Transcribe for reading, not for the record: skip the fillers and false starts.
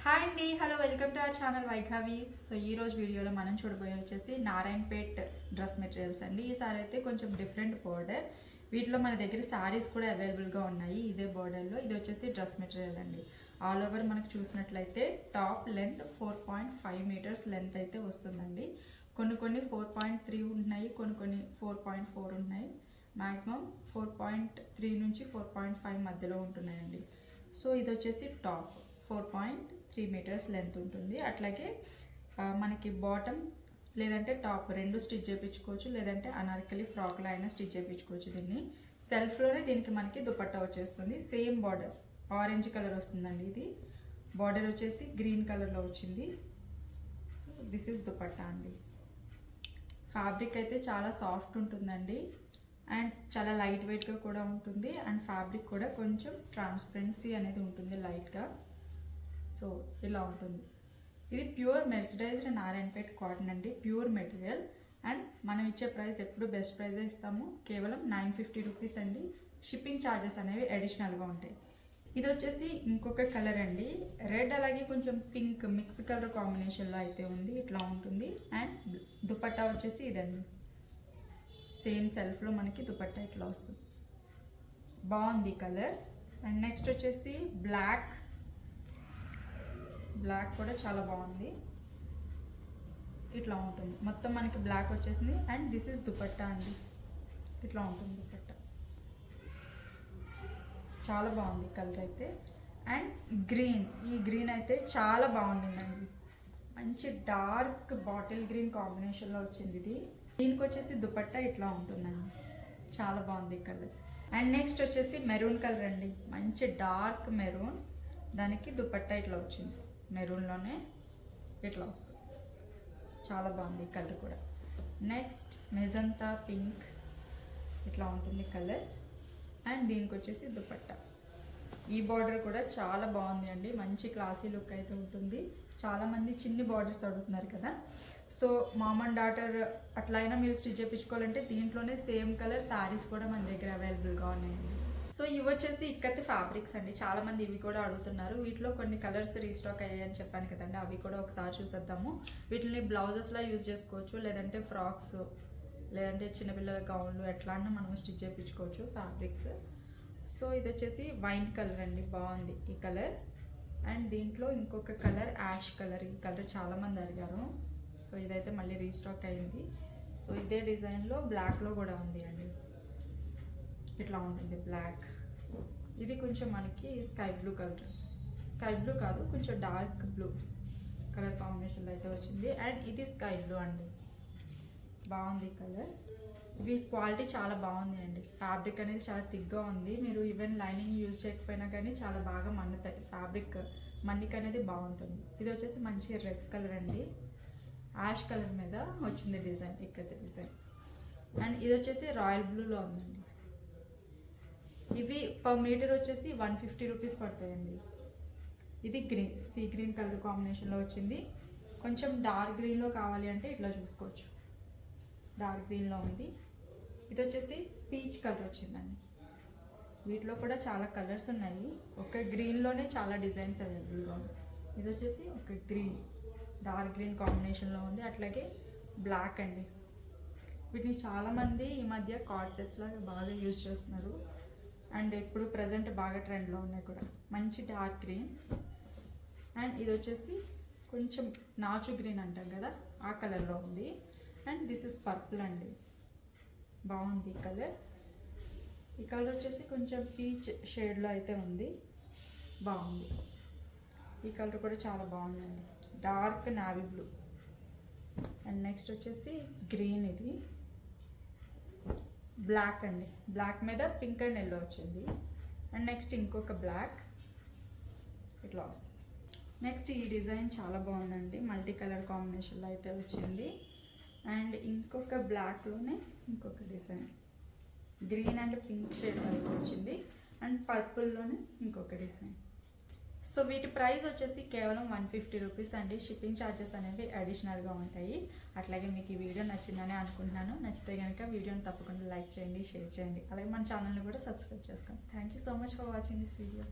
Hi అండి, hello, welcome to our channel Vaighavi. So ఈ రోజు వీడియోలో మనం చూడబోయే వచ్చేసి నారాయణపేట్ డ్రెస్ మెటీరియల్స్ అండి. ఈసారి అయితే కొంచెం డిఫరెంట్ బోర్డర్. వీటిలో మన దగ్గర శారీస్ కూడా అవైలబుల్గా ఉన్నాయి ఇదే బోర్డర్లో. ఇది వచ్చేసి డ్రెస్ మెటీరియల్ అండి. ఆల్ ఓవర్ మనకు చూసినట్లయితే టాప్ లెంత్ 4.5 మీటర్స్ లెంత్ అయితే వస్తుందండి. కొన్ని 4.3 ఉన్నాయి, కొన్ని 4.4 ఉన్నాయి. మ్యాక్సిమం 4.3 నుంచి 4.5 మధ్యలో ఉంటున్నాయండి. సో ఇది వచ్చేసి టాప్ 4.3 మీటర్స్ లెంత్ ఉంటుంది. అట్లాగే మనకి బాటమ్ లేదంటే టాప్ రెండు స్టిచ్ చేయించుకోవచ్చు, లేదంటే అనార్కలి ఫ్రాక్లో అయినా స్టిచ్ చేయించుకోవచ్చు. దీన్ని సెల్ఫ్లోనే దీనికి మనకి దుపట్టా వచ్చేస్తుంది. సేమ్ బార్డర్ ఆరెంజ్ కలర్ వస్తుందండి. ఇది బార్డర్ వచ్చేసి గ్రీన్ కలర్లో వచ్చింది. సో దిస్ ఈస్ దుపట్టా అండి. ఫ్యాబ్రిక్ అయితే చాలా సాఫ్ట్ ఉంటుందండి అండ్ చాలా లైట్ వెయిట్గా కూడా ఉంటుంది. అండ్ ఫ్యాబ్రిక్ కూడా కొంచెం ట్రాన్స్పరెన్సీ అనేది ఉంటుంది లైట్గా. సో ఇలా ఉంటుంది. ఇది ప్యూర్ మెర్సరైజ్డ్ నారాయణపేట్ కాటన్ అండి, ప్యూర్ మెటీరియల్. అండ్ మనం ఇచ్చే ప్రైస్ ఎప్పుడు బెస్ట్ ప్రైజే ఇస్తాము, కేవలం 950 రూపీస్ అండి. షిప్పింగ్ ఛార్జెస్ అనేవి అడిషనల్గా ఉంటాయి. ఇది వచ్చేసి ఇంకొక కలర్ అండి, రెడ్ అలాగే కొంచెం పింక్ మిక్స్ కలర్ కాంబినేషన్లో అయితే ఉంది. ఇట్లా ఉంటుంది. అండ్ దుపట్టా వచ్చేసి ఇదండి, సేమ్ సెల్ఫ్లో మనకి దుపట్టా ఇట్లా వస్తుంది. బాగుంది కలర్. అండ్ నెక్స్ట్ వచ్చేసి బ్లాక్ కూడా చాలా బాగుంది. ఇట్లా ఉంటుంది మొత్తం మనకి బ్లాక్ వచ్చేసింది. అండ్ దిస్ ఈస్ దుపట్టా అండి. ఇట్లా ఉంటుంది దుపట్టా, చాలా బాగుంది కలర్ అయితే. అండ్ ఈ గ్రీన్ అయితే చాలా బాగుండిందండి. మంచి డార్క్ బాటిల్ గ్రీన్ కాంబినేషన్లో వచ్చింది ఇది. దీనికి వచ్చేసి దుపట్టా ఇట్లా ఉంటుందండి, చాలా బాగుంది కలర్. అండ్ నెక్స్ట్ వచ్చేసి మెరూన్ కలర్ అండి, మంచి డార్క్ మెరూన్. దానికి దుపట్టా ఇట్లా వచ్చింది, మెరూన్లోనే ఇట్లా వస్తుంది. చాలా బాగుంది కలర్ కూడా. నెక్స్ట్ మెజంతా పింక్, ఇట్లా ఉంటుంది కలర్. అండ్ దీనికి వచ్చేసి దుపట్టా. ఈ బార్డర్ కూడా చాలా బాగుంది అండి, మంచి క్లాసీ లుక్ అయితే ఉంటుంది. చాలామంది చిన్ని బార్డర్స్ అడుగుతున్నారు కదా, సో మామ్ అండ్ డాటర్ అట్లా అయినా మీరు స్టిచ్ చేయించుకోవాలంటే దీంట్లోనే సేమ్ కలర్ శారీస్ కూడా మన దగ్గర అవైలబుల్గా ఉన్నాయండి. సో ఇవి వచ్చేసి ఇక్కత్ ఫ్యాబ్రిక్స్ అండి. చాలామంది ఇవి కూడా అడుగుతున్నారు. వీటిలో కొన్ని కలర్స్ రీస్టాక్ అయ్యాయని చెప్పాను కదండి, అవి కూడా ఒకసారి చూసేద్దాము. వీటిని బ్లౌజెస్లా యూజ్ చేసుకోవచ్చు, లేదంటే ఫ్రాక్స్, లేదంటే చిన్నపిల్లల గౌన్లు ఎట్లా అన్నా మనం స్టిచ్ చేయించుకోవచ్చు ఫ్యాబ్రిక్స్. సో ఇది వచ్చేసి వైన్ కలర్ అండి, బాగుంది ఈ కలర్. అండ్ దీంట్లో ఇంకొక కలర్ యాష్ కలర్. ఈ కలర్ చాలామంది అడిగారు, సో ఇదైతే మళ్ళీ రీస్టాక్ అయింది. సో ఇదే డిజైన్లో బ్లాక్లో కూడా ఉంది అండి, ఇట్లా ఉంటుంది బ్లాక్. ఇది కొంచెం మనకి sky blue colour, sky blue కాదు కొంచెం డార్క్ బ్లూ కలర్ కాంబినేషన్లో అయితే వచ్చింది. అండ్ ఇది స్కై బ్లూ అండి, బాగుంది కలర్. ఇవి క్వాలిటీ చాలా బాగుంది అండి. ఫ్యాబ్రిక్ అనేది చాలా థిక్గా ఉంది. మీరు ఈవెన్ లైనింగ్ యూజ్ చేయకపోయినా కానీ చాలా బాగా మన్నుతాయి. ఫ్యాబ్రిక్ మన్నిక అనేది బాగుంటుంది. ఇది వచ్చేసి మంచి రెడ్ కలర్ అండి, యాష్ కలర్ మీద వచ్చింది డిజైన్, ఇక్కత డిజైన్. అండ్ ఇది వచ్చేసి రాయల్ బ్లూలో ఉందండి. ఇవి పర్ మీటర్ వచ్చేసి 150 రూపీస్ పడతాయండి. ఇది గ్రీన్, సీ గ్రీన్ కలర్ కాంబినేషన్లో వచ్చింది. కొంచెం డార్క్ గ్రీన్లో కావాలి అంటే ఇట్లా చూసుకోవచ్చు, డార్క్ గ్రీన్లో ఉంది. ఇది వచ్చేసి పీచ్ కలర్ వచ్చిందండి. వీటిలో కూడా చాలా కలర్స్ ఉన్నాయి, ఒక గ్రీన్లోనే చాలా డిజైన్స్ అవైలబుల్గా ఉంది. ఇది వచ్చేసి ఒక గ్రీన్, డార్క్ గ్రీన్ కాంబినేషన్లో ఉంది. అట్లాగే బ్లాక్ అండి. వీటిని చాలామంది ఈ మధ్య కార్డ్ సెట్స్ లాగా బాగా యూజ్ చేస్తున్నారు. అండ్ ఇప్పుడు ప్రజెంట్ బాగా ట్రెండ్లో ఉన్నాయి కూడా. మంచి డార్క్ గ్రీన్. అండ్ ఇది వచ్చేసి కొంచెం నాచు గ్రీన్ అంటాం కదా, ఆ కలర్లో ఉంది. అండ్ దిస్ ఇస్ పర్పుల్ అండి, బాగుంది ఈ కలర్. ఈ కలర్ వచ్చేసి కొంచెం పీచ్ షేడ్లో అయితే ఉంది, బాగుంది. ఈ కలర్ కూడా చాలా బాగుందండి, dark navy blue. And next వచ్చేసి గ్రీన్, ఇది బ్లాక్ అండి, బ్లాక్ మీద పింక్ అండ్ ఎల్లో వచ్చింది. అండ్ నెక్స్ట్ ఇంకొక బ్లాక్ ఇట్లా వస్తుంది. నెక్స్ట్ ఈ డిజైన్ చాలా బాగుందండి, మల్టీ కలర్ కాంబినేషన్లో అయితే వచ్చింది. అండ్ ఇంకొక బ్లాక్లోనే ఇంకొక design, green and pink shade అయితే వచ్చింది. అండ్ పర్పుల్లోనే ఇంకొక డిజైన్. సో వీటి ప్రైస్ వచ్చేసి కేవలం 150 రూపీస్ అండి. షిప్పింగ్ ఛార్జెస్ అనేవి అడిషనల్గా ఉంటాయి. అట్లాగే మీకు ఈ వీడియో నచ్చిందని అనుకుంటున్నాను. నచ్చితే కనుక వీడియోని తప్పకుండా లైక్ చేయండి, షేర్ చేయండి. అలాగే మన ఛానల్ని కూడా సబ్స్క్రైబ్ చేసుకోండి. Thank you so much for watching this video.